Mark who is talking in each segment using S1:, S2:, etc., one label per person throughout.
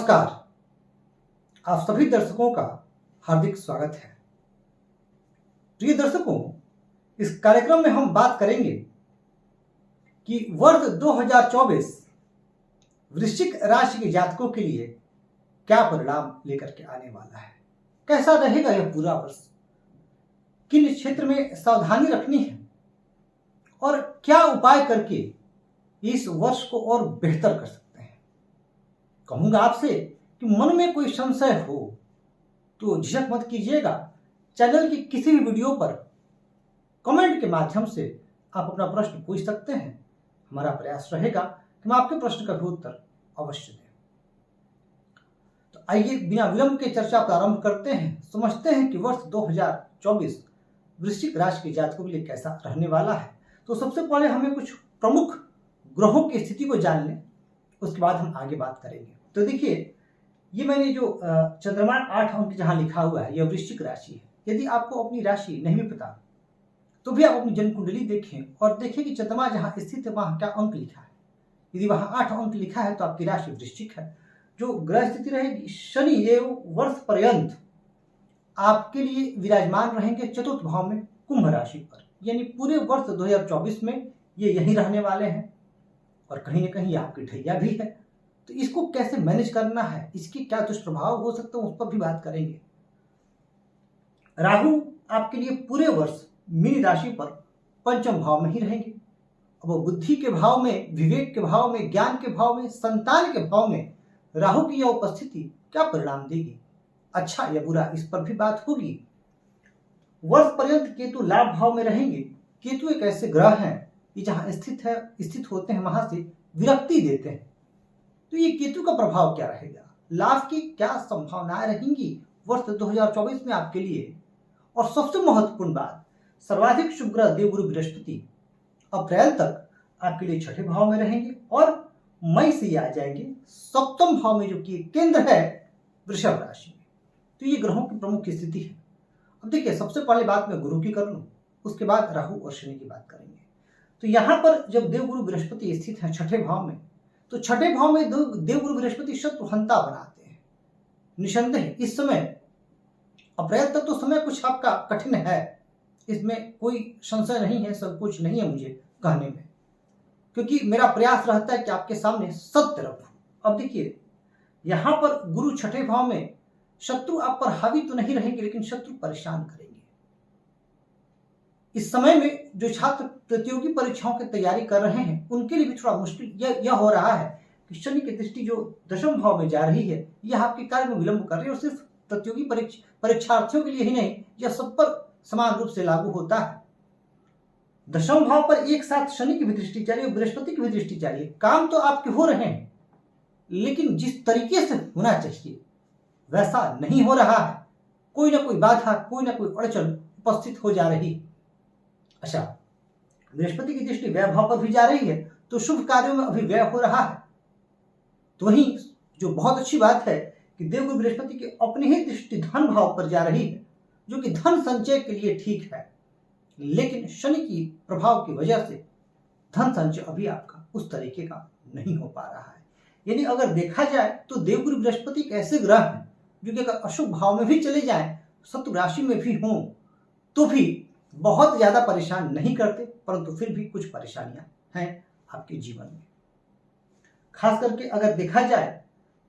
S1: नमस्कार। आप सभी दर्शकों का हार्दिक स्वागत है। प्रिय दर्शकों, इस कार्यक्रम में हम बात करेंगे कि वर्ष 2024 वृश्चिक राशि के जातकों के लिए क्या परिणाम लेकर के आने वाला है, कैसा रहेगा यह पूरा वर्ष, किन क्षेत्र में सावधानी रखनी है और क्या उपाय करके इस वर्ष को और बेहतर कर सकते हैं। कहूंगा आपसे कि मन में कोई संशय हो तो झिझक मत कीजिएगा। चैनल की किसी भी वीडियो पर कमेंट के माध्यम से आप अपना प्रश्न पूछ सकते हैं। हमारा प्रयास रहेगा कि हम आपके प्रश्न का भी उत्तर अवश्य दें। तो आइए बिना विलंब के चर्चा प्रारंभ करते हैं, समझते हैं कि वर्ष 2024 वृश्चिक राशि के जातकों के लिए कैसा रहने वाला है। तो सबसे पहले हमें कुछ प्रमुख ग्रहों की स्थिति को जान लें, उसके बाद हम आगे बात करेंगे। तो देखिए, ये मैंने जो चंद्रमा 8 अंक जहां लिखा हुआ है, यह वृश्चिक राशि है। यदि आपको अपनी राशि नहीं भी पता तो भी आप अपनी जन्म कुंडली देखें और देखें कि चंद्रमा जहां स्थित है वहां क्या अंक लिखा है। यदि वहां 8 अंक लिखा है तो आपकी राशि वृश्चिक है। जो ग्रह स्थिति रहेगी, शनि एवं वर्ष पर्यंत आपके लिए विराजमान रहेंगे चतुर्थ भाव में कुंभ राशि पर, यानी पूरे वर्ष 2024 में ये यहीं रहने वाले हैं। और कहीं ना कहीं आपकी ढैया भी है, तो इसको कैसे मैनेज करना है, इसके क्या दुष्प्रभाव हो सकते हैं, उस पर भी बात करेंगे। राहु आपके लिए पूरे वर्ष मीन राशि पर पंचम भाव में ही रहेंगे। अब वो बुद्धि के भाव में, विवेक के भाव में, ज्ञान के भाव में, संतान के भाव में राहु की यह उपस्थिति क्या परिणाम देगी, अच्छा या बुरा, इस पर भी बात होगी। वर्ष पर्यंत केतु लाभ भाव में रहेंगे। केतु एक ऐसे ग्रह हैं ये जहां स्थित होते हैं वहां से विरक्ति देते हैं। तो ये केतु का प्रभाव क्या रहेगा, लाभ की क्या संभावनाएं रहेंगी वर्ष 2024 में आपके लिए। और सबसे महत्वपूर्ण बात, सर्वाधिक शुभ ग्रह देवगुरु बृहस्पति अप्रैल तक आपके लिए छठे भाव में रहेंगे और मई से ये आ जाएंगे सप्तम भाव में, जो कि केंद्र है वृषभ राशि में। तो ये ग्रहों की प्रमुख स्थिति है। अब देखिए, सबसे पहले बात मैं गुरु की कर लूं, उसके बाद राहु और शनि की बात करेंगे। तो यहां पर जब देवगुरु बृहस्पति स्थित है छठे भाव में, तो छठे भाव में देवगुरु बृहस्पति शत्रुहंता बनाते हैं। निसंदेह इस समय अप्रैल तक तो समय कुछ आपका कठिन है, इसमें कोई संशय नहीं है, संकोच नहीं है मुझे कहने में, क्योंकि मेरा प्रयास रहता है कि आपके सामने सत्य रखूं। अब देखिए, यहां पर गुरु छठे भाव में, शत्रु आप पर हावी तो नहीं रहेंगे, लेकिन शत्रु परेशान करेंगे। इस समय में जो छात्र प्रतियोगी परीक्षाओं की तैयारी कर रहे हैं उनके लिए भी थोड़ा मुश्किल यह हो रहा है कि शनि की दृष्टि जो दशम भाव में जा रही है, यह आपके कार्य में विलंब कर रही है। और सिर्फ प्रतियोगी परीक्षार्थियों के लिए ही नहीं, यह सब पर समान रूप से लागू होता है। दशम भाव पर एक साथ शनि की भी दृष्टि जा रही है, बृहस्पति की भी दृष्टि जा रही है। काम तो आपके हो रहे हैं, लेकिन जिस तरीके से होना चाहिए वैसा नहीं हो रहा है। कोई ना कोई बाधा, कोई ना कोई अड़चन उपस्थित हो जा रही है। अच्छा, बृहस्पति की दृष्टि व्यय भाव पर भी जा रही है, तो शुभ कार्यों में अभी व्यय हो रहा है। तो वहीं जो बहुत अच्छी बात है कि देवगुरु बृहस्पति की अपनी ही दृष्टि धन भाव पर जा रही है, जो कि धन संचय के लिए ठीक है। लेकिन शनि की प्रभाव की वजह से धन संचय अभी आपका उस तरीके का नहीं हो पा रहा है। यानी अगर देखा जाए तो देवगुरु बृहस्पति एक ऐसे ग्रह हैं जो कि अगर अशुभ भाव में भी चले जाएं, शत्रु राशि में भी हों, तो भी बहुत ज्यादा परेशान नहीं करते, परंतु फिर भी कुछ परेशानियां हैं आपके जीवन में। खास करके अगर देखा जाए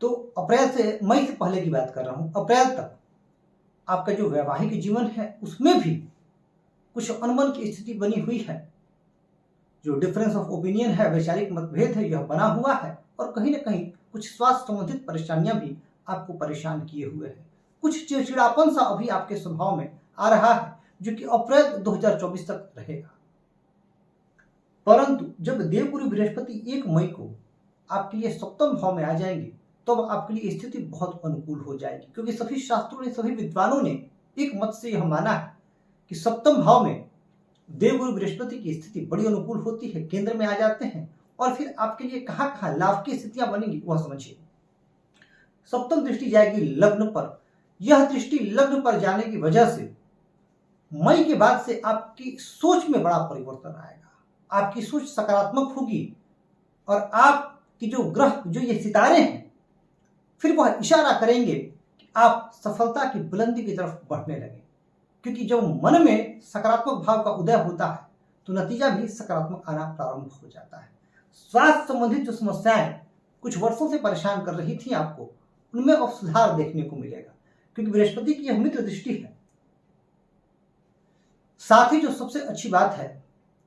S1: तो अप्रैल से, मई से पहले की बात कर रहा हूं, अप्रैल तक आपका जो वैवाहिक जीवन है उसमें भी कुछ अनबन की स्थिति बनी हुई है। जो डिफरेंस ऑफ ओपिनियन है, वैचारिक मतभेद है, यह बना हुआ है। और कहीं ना कहीं कुछ स्वास्थ्य संबंधित परेशानियां भी आपको परेशान किए हुए हैं। कुछ चिड़चिड़ापन सा अभी आपके स्वभाव में आ रहा है, जो कि अप्रैल 2024 तक रहेगा। परंतु जब देवगुरु बृहस्पति 1 मई को आपके लिए सप्तम भाव में आ जाएंगे, तो आपके लिए स्थिति बहुत अनुकूल हो जाएगी। क्योंकि सभी शास्त्रों ने, सभी विद्वानों ने एक मत से यह माना है कि सप्तम भाव में देवगुरु बृहस्पति की स्थिति बड़ी अनुकूल होती है, केंद्र में आ जाते हैं। और फिर आपके लिए कहां कहां लाभ की स्थितियां बनेंगी वह समझिए। सप्तम दृष्टि जाएगी लग्न पर। यह दृष्टि लग्न पर जाने की वजह से मई के बाद से आपकी सोच में बड़ा परिवर्तन आएगा। आपकी सोच सकारात्मक होगी और आपकी जो ग्रह, जो ये सितारे हैं, फिर वह इशारा करेंगे कि आप सफलता की बुलंदी की तरफ बढ़ने लगे, क्योंकि जब मन में सकारात्मक भाव का उदय होता है तो नतीजा भी सकारात्मक आना प्रारंभ हो जाता है। स्वास्थ्य संबंधित जो समस्याएं कुछ वर्षों से परेशान कर रही थी आपको, उनमें अब सुधार देखने को मिलेगा, क्योंकि बृहस्पति की यह मित्र दृष्टि है। साथ ही जो सबसे अच्छी बात है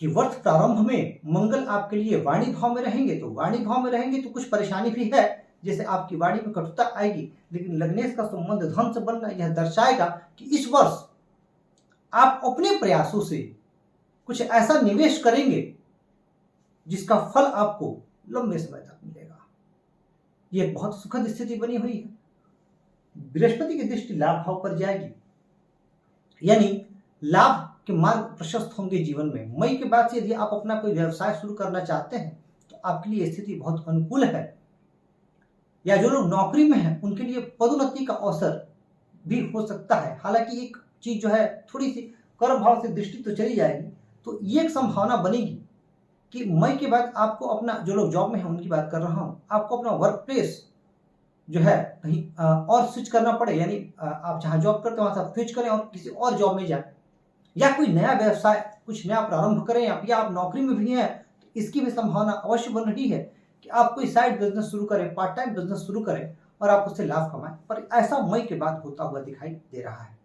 S1: कि वर्ष प्रारंभ में मंगल आपके लिए वाणी भाव में रहेंगे, तो वाणी भाव में रहेंगे तो कुछ परेशानी भी है, जैसे आपकी वाणी में कटुता आएगी, लेकिन लग्नेश का संबंध धन से बनना यह दर्शाएगा कि इस वर्ष आप अपने प्रयासों से कुछ ऐसा निवेश करेंगे जिसका फल आपको लंबे समय तक मिलेगा। यह बहुत सुखद स्थिति बनी हुई है। बृहस्पति की दृष्टि लाभ भाव पर जाएगी, यानी लाभ के मार्ग प्रशस्त होंगे जीवन में। मई के बाद से यदि आप अपना कोई व्यवसाय शुरू करना चाहते हैं तो आपके लिए स्थिति बहुत अनुकूल है, या जो लोग नौकरी में हैं उनके लिए पदोन्नति का अवसर भी हो सकता है। हालांकि एक चीज जो है, थोड़ी सी कर्म भाव से दृष्टि तो चली जाएगी, तो ये एक संभावना बनेगी कि मई के बाद आपको अपना, जो लोग जॉब में हैं उनकी बात कर रहा हूं, आपको अपना वर्क प्लेस जो है कहीं और स्विच करना पड़े, यानी आप जहां जॉब करते हैं वहां से स्विच करें और किसी और जॉब में जाए, या कोई नया व्यवसाय कुछ नया प्रारंभ करें, या आप नौकरी में भी हैं तो इसकी भी संभावना अवश्य बन रही है कि आप कोई साइड बिजनेस शुरू करें, पार्ट टाइम बिजनेस शुरू करें और आप उससे लाभ कमाएं। पर ऐसा मई के बाद होता हुआ दिखाई दे रहा है।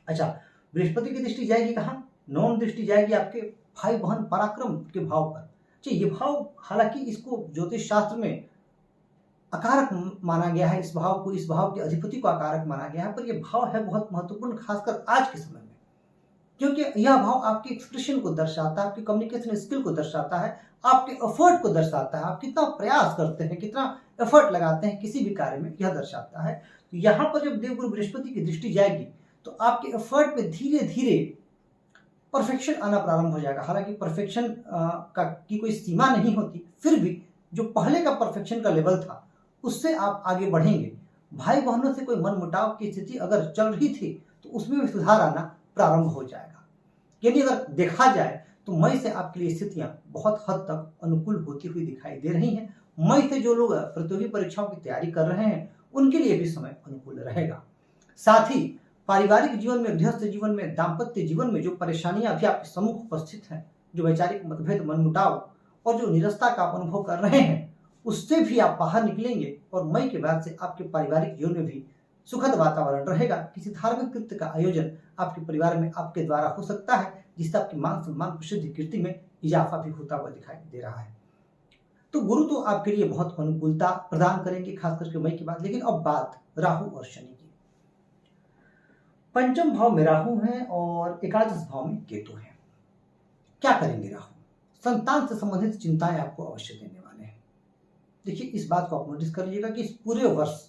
S1: अच्छा, बृहस्पति की दृष्टि जाएगी कहाँ? नवम दृष्टि जाएगी आपके भाई बहन पराक्रम के भाव पर। अच्छा, ये भाव, हालांकि इसको ज्योतिष शास्त्र में अकारक माना गया है, इस भाव के अधिपति को अकारक माना गया है, पर यह भाव है बहुत महत्वपूर्ण, खासकर आज के समय में, क्योंकि यह भाव आपके एक्सप्रेशन को दर्शाता है, आपकी कम्युनिकेशन स्किल को दर्शाता है, आपके एफर्ट को दर्शाता है, आप कितना प्रयास करते हैं, कितना एफर्ट लगाते हैं किसी भी कार्य में, यह दर्शाता है। तो यहाँ पर जब देवगुरु बृहस्पति की दृष्टि जाएगी तो आपके एफर्ट में धीरे धीरे परफेक्शन आना प्रारंभ हो जाएगा। हालांकि परफेक्शन की कोई सीमा नहीं होती, फिर भी जो पहले का परफेक्शन का लेवल था उससे आप आगे बढ़ेंगे। भाई बहनों से कोई मनमुटाव की स्थिति अगर चल रही थी तो उसमें भी सुधार आना प्रारंभ हो जाएगा। यानी अगर देखा जाए तो मई से आपके लिए स्थितियां बहुत हद तक अनुकूल होती हुई दिखाई दे रही हैं। मई से जो लोग प्रतियोगी परीक्षाओं की तैयारी कर रहे हैं उनके लिए भी समय अनुकूल रहेगा। साथ ही पारिवारिक जीवन में, गृहस्थ जीवन में, दाम्पत्य जीवन में जो परेशानियां अभी आपके सम्मुख उपस्थित हैं, जो वैचारिक मतभेद, मनमुटाव और जो निरस्ता का आप अनुभव कर रहे हैं, उससे भी आप बाहर निकलेंगे और मई के बाद से आपके पारिवारिक जीवन में भी सुखद वातावरण रहेगा। किसी धार्मिक कृत्य का आयोजन आपके परिवार में आपके द्वारा हो सकता है, जिससे आपकी मान सम्मान, प्रसिद्धि, कीर्ति में इजाफा भी होता हुआ दिखाई दे रहा है। तो गुरु तो आपके लिए बहुत अनुकूलता प्रदान करेंगे, खास करके मई के बाद। लेकिन अब बात राहु और शनि की। पंचम भाव में राहु है और एकादश भाव में केतु है। क्या करेंगे राहु? संतान से संबंधित चिंताएं आपको अवश्य देने वाले हैं। देखिए, इस बात को आप नोटिस कर लीजिएगा कि इस पूरे वर्ष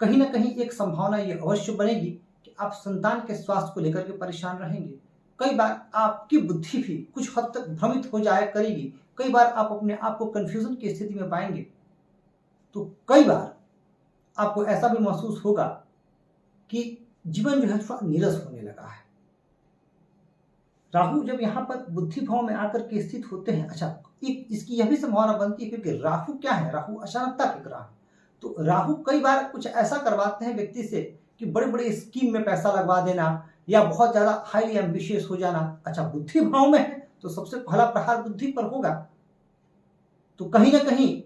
S1: कहीं ना कहीं एक संभावना ये अवश्य बनेगी कि आप संतान के स्वास्थ्य को लेकर के परेशान रहेंगे। कई बार आपकी बुद्धि भी कुछ हद तक भ्रमित हो जाया करेगी। कई बार आप अपने आप को कंफ्यूजन की स्थिति में पाएंगे। तो कई बार आपको ऐसा भी महसूस होगा कि जीवन जो है थोड़ा नीरस होने लगा है। राहु जब यहाँ पर बुद्धि भाव में आकर के स्थित होते हैं, अच्छा, इसकी यह भी संभावना बनती है क्योंकि राहु क्या है? राहु अचानकता के ग्रह। तो राहु कई बार कुछ ऐसा करवाते हैं व्यक्ति से कि बड़े बड़े स्कीम में पैसा लगवा देना या बहुत ज्यादा हाईली एम्बिशियस हो जाना। अच्छा, बुद्धि भाव में है तो सबसे पहला प्रहार बुद्धि पर होगा। तो कहीं ना कहीं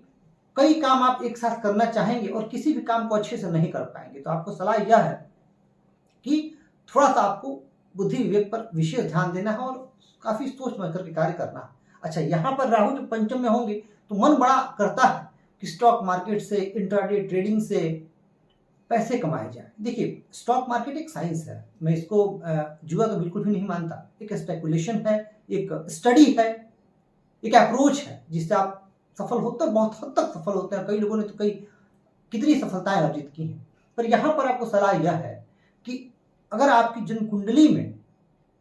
S1: कई काम आप एक साथ करना चाहेंगे और किसी भी काम को अच्छे से नहीं कर पाएंगे। तो आपको सलाह यह है कि थोड़ा सा आपको बुद्धि विवेक पर विशेष ध्यान देना है और काफी सोच समझ करके कार्य करना है। अच्छा, यहाँ पर राहु जब पंचम में होंगे तो मन बड़ा करता है कि स्टॉक मार्केट से, इंट्राडे ट्रेडिंग से पैसे कमाए जाए। देखिए, स्टॉक मार्केट एक साइंस है, मैं इसको जुआ तो बिल्कुल भी नहीं मानता। एक स्पेकुलेशन है, एक स्टडी है, एक अप्रोच है जिससे आप सफल होते हैं, बहुत हद तक सफल होते हैं। कई लोगों ने तो कितनी सफलताएं अर्जित की हैं। पर यहाँ पर आपको सलाह यह है कि अगर आपकी जन्म कुंडली में,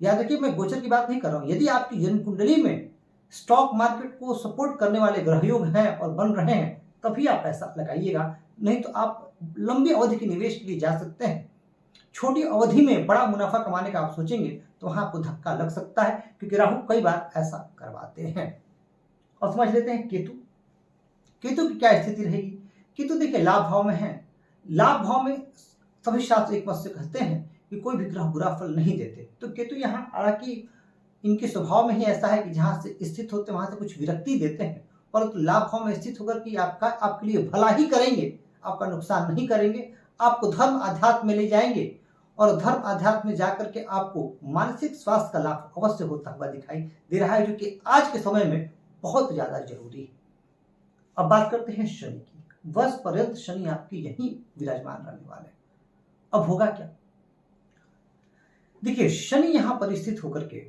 S1: याद रखिए मैं गोचर की बात नहीं कर रहा हूँ, यदि आपकी जन्म कुंडली में स्टॉक मार्केट को सपोर्ट करने वाले ग्रह योग हैं और बन रहे हैं, तभी आप पैसा लगाइएगा। नहीं तो आप लंबी अवधि के निवेश के लिए जा सकते हैं। छोटी अवधि में बड़ा मुनाफा कमाने का आप सोचेंगे तो वहां आपको धक्का लग सकता है, क्योंकि राहु कई बार ऐसा करवाते हैं। और समझ लेते हैं केतु। केतु की क्या स्थिति रहेगी? केतु देखिए लाभ भाव में है लाभ भाव में सभी शास्त्र एक मत से कहते हैं कि कोई भी ग्रह बुरा फल नहीं देते। तो केतु यहाँ, हालांकि इनके स्वभाव में ही ऐसा है कि जहां से स्थित होते हैं वहां से कुछ विरक्ति देते हैं, परंतु लाभ भाव में स्थित होकर कि आपके लिए भला ही करेंगे, आपका नुकसान नहीं करेंगे, आपको धर्म आध्यात्म में ले जाएंगे और धर्म आध्यात्म में जाकर के आपको मानसिक स्वास्थ्य का लाभ अवश्य होता हुआ दिखाई दे रहा है, जो कि आज के समय में बहुत ज्यादा जरूरी है। अब बात करते हैं शनि की। वर्ष पर्यंत शनि आपकी यही विराजमान रहने वाले। अब होगा क्या? देखिए, शनि यहां पर स्थित होकर के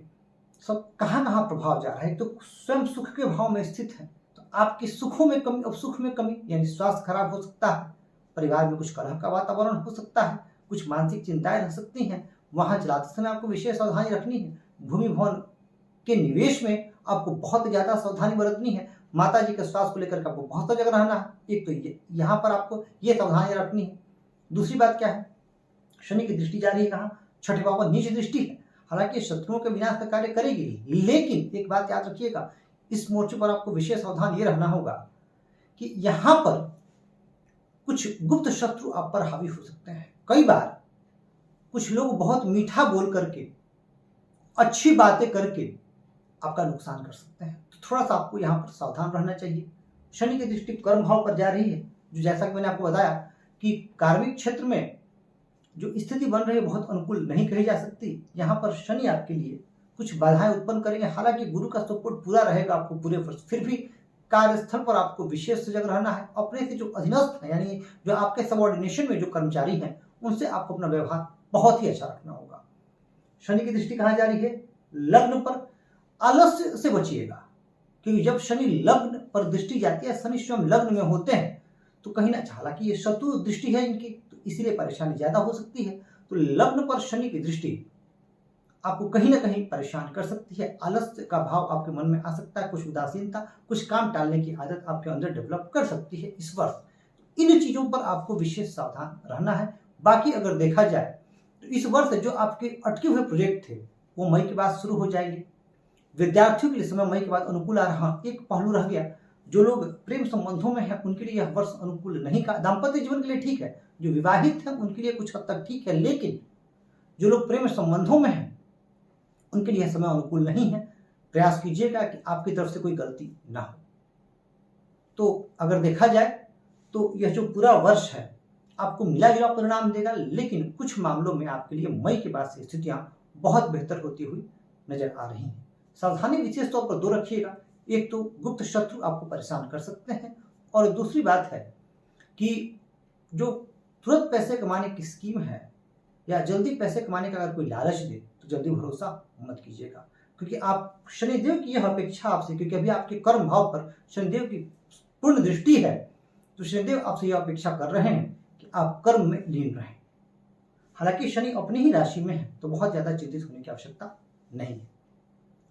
S1: सब कहां प्रभाव जा रहा है। तो स्वयं सुख के भाव में स्थित है, तो आपके सुखों में कमी, अब सुख में कमी यानी स्वास्थ्य खराब हो सकता है, परिवार में कुछ कलह का वातावरण हो सकता है, कुछ मानसिक चिंताएं रह सकती हैं, वाहन चलाते समय आपको विशेष सावधानी रखनी है, भूमि भवन के निवेश में आपको बहुत ज्यादा सावधानी बरतनी है, माता जी के स्वास्थ्य को लेकर के आपको बहुत सजग रहना है। एक तो ये यहाँ पर आपको ये सावधानी रखनी है। दूसरी बात क्या है, शनि की दृष्टि जा रही है कहाँ? छठे भाव पर नीच दृष्टि है। हालांकि शत्रुओं के विनाश का कार्य करेगी, लेकिन एक बात याद रखिएगा, इस मोर्चे पर आपको विशेष सावधान ये रहना होगा कि यहाँ पर कुछ गुप्त शत्रु आप पर हावी हो सकते हैं। कई बार कुछ लोग बहुत मीठा बोल करके, अच्छी बातें करके आपका नुकसान कर सकते हैं, तो थोड़ा सा आपको यहाँ पर सावधान रहना चाहिए। शनि की दृष्टि कर्म भाव पर जा रही है, जो जैसा कि मैंने आपको बताया कि कार्मिक क्षेत्र में जो स्थिति बन रही है बहुत अनुकूल नहीं कही जा सकती। यहाँ पर शनि आपके लिए कुछ बाधाएं उत्पन्न करेंगे। हालांकि गुरु का सपोर्ट पूरा रहेगा आपको पूरे वर्ष, फिर भी कार्यस्थल पर आपको विशेष सजग रहना है। अपने से जो अधीनस्थ है, यानी जो आपके सबऑर्डिनेशन में जो कर्मचारी हैं, उनसे आपको अपना व्यवहार बहुत ही अच्छा रखना होगा। शनि की दृष्टि कहाँ जा रही है? लग्न पर। आलस्य से बचिएगा, क्योंकि जब शनि लग्न पर दृष्टि जाती है, शनि स्वयं लग्न में होते हैं, तो कहीं ना, हालांकि ये शत्रु दृष्टि है इनकी, तो इसीलिए परेशानी ज्यादा हो सकती है। तो लग्न पर शनि की दृष्टि आपको कहीं ना कहीं परेशान कर सकती है। आलस्य का भाव आपके मन में आ सकता है, कुछ उदासीनता, कुछ काम टालने की आदत आपके अंदर डेवलप कर सकती है इस वर्ष। इन चीजों पर आपको विशेष सावधान रहना है। बाकी अगर देखा जाए तो इस वर्ष जो आपके अटके हुए प्रोजेक्ट थे वो मई के बाद शुरू हो जाएंगे। विद्यार्थियों के लिए समय मई के बाद अनुकूल आ रहा। एक पहलू रह गया, जो लोग प्रेम संबंधों में हैं उनके लिए यह वर्ष अनुकूल नहीं का। दाम्पत्य जीवन के लिए ठीक है, जो विवाहित हैं उनके लिए कुछ हद तक ठीक है, लेकिन जो लोग प्रेम संबंधों में हैं उनके लिए यह समय अनुकूल नहीं है। प्रयास कीजिएगा कि आपकी तरफ से कोई गलती ना हो। तो अगर देखा जाए तो यह जो पूरा वर्ष है आपको मिला जुला परिणाम देगा, लेकिन कुछ मामलों में आपके लिए मई के बाद से स्थितियां बहुत बेहतर होती हुई नजर आ रही हैं। सावधानी विशेष तौर पर दो रखिएगा। एक तो गुप्त शत्रु आपको परेशान कर सकते हैं, और दूसरी बात है कि जो तुरंत पैसे कमाने की स्कीम है या जल्दी पैसे कमाने का अगर कोई लालच दे तो जल्दी भरोसा मत कीजिएगा, क्योंकि आप शनिदेव की यह अपेक्षा आपसे, क्योंकि अभी आपके कर्म भाव पर शनिदेव की पूर्ण दृष्टि है, तो शनिदेव आपसे यह अपेक्षा कर रहे हैं कि आप कर्म में लीन रहें। हालांकि शनि अपनी ही राशि में है, तो बहुत ज्यादा चिंतित होने की आवश्यकता नहीं है।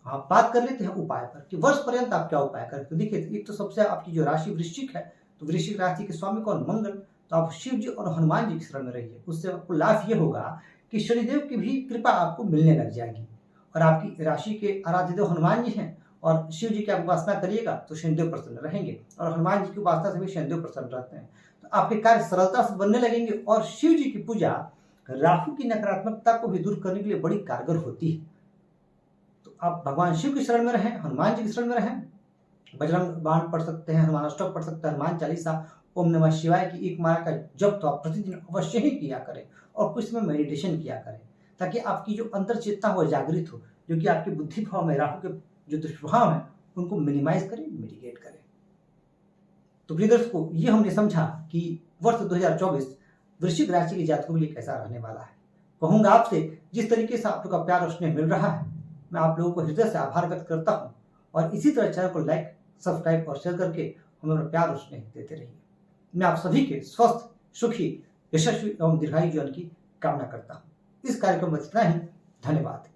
S1: आप बात कर लेते हैं उपाय पर कि वर्ष पर्यंत आप क्या उपाय करें। तो देखिए, एक तो सबसे आपकी जो राशि वृश्चिक है, तो वृश्चिक राशि के स्वामी कौन? मंगल। तो आप शिव जी और हनुमान जी की शरण में रहिए। उससे आपको लाभ ये होगा कि शनिदेव की भी कृपा आपको मिलने लग जाएगी, और आपकी राशि के आराध्य देव हनुमान जी हैं, और शिव जी की आप उपासना करिएगा तो शनिदेव प्रसन्न रहेंगे, और हनुमान जी की उपासना से भी शनिदेव प्रसन्न रहते हैं। तो आपके कार्य सरलता से बनने लगेंगे, और शिव जी की पूजा राहु की नकारात्मकता को भी दूर करने के लिए बड़ी कारगर होती है। तो आप भगवान शिव की शरण में रहें, हनुमान जी की शरण में रहें। बजरंग बाण पढ़ सकते हैं, हनुमान अष्टक पढ़ सकते हैं, हनुमान चालीसा, ओम नमः शिवाय की एक माला का जप तो आप प्रतिदिन अवश्य ही किया करें, और कुछ समय मेडिटेशन किया करें, ताकि आपकी जो अंतर चेतना हो जागृत हो, जो कि आपकी बुद्धि भाव में राहु के जो दुष्प्रभाव है उनको मिनिमाइज करें, मिटिगेट करें। तो प्रिय दर्शकों, ये हमने समझा कि वर्ष 2024 वृश्चिक राशि के जातकों के लिए कैसा रहने वाला है। कहूंगा आपसे, जिस तरीके से आप लोग का प्यार और स्नेह मिल रहा है, मैं आप लोगों को हृदय से आभार व्यक्त करता हूं, और इसी तरह चैनल को लाइक, सब्सक्राइब और शेयर करके हमें अपना प्यार और स्नेह देते रहिए। मैं आप सभी के स्वस्थ, सुखी, यशस्वी एवं दीर्घायु जीवन की कामना करता हूं। इस कार्यक्रम में इतना ही। धन्यवाद।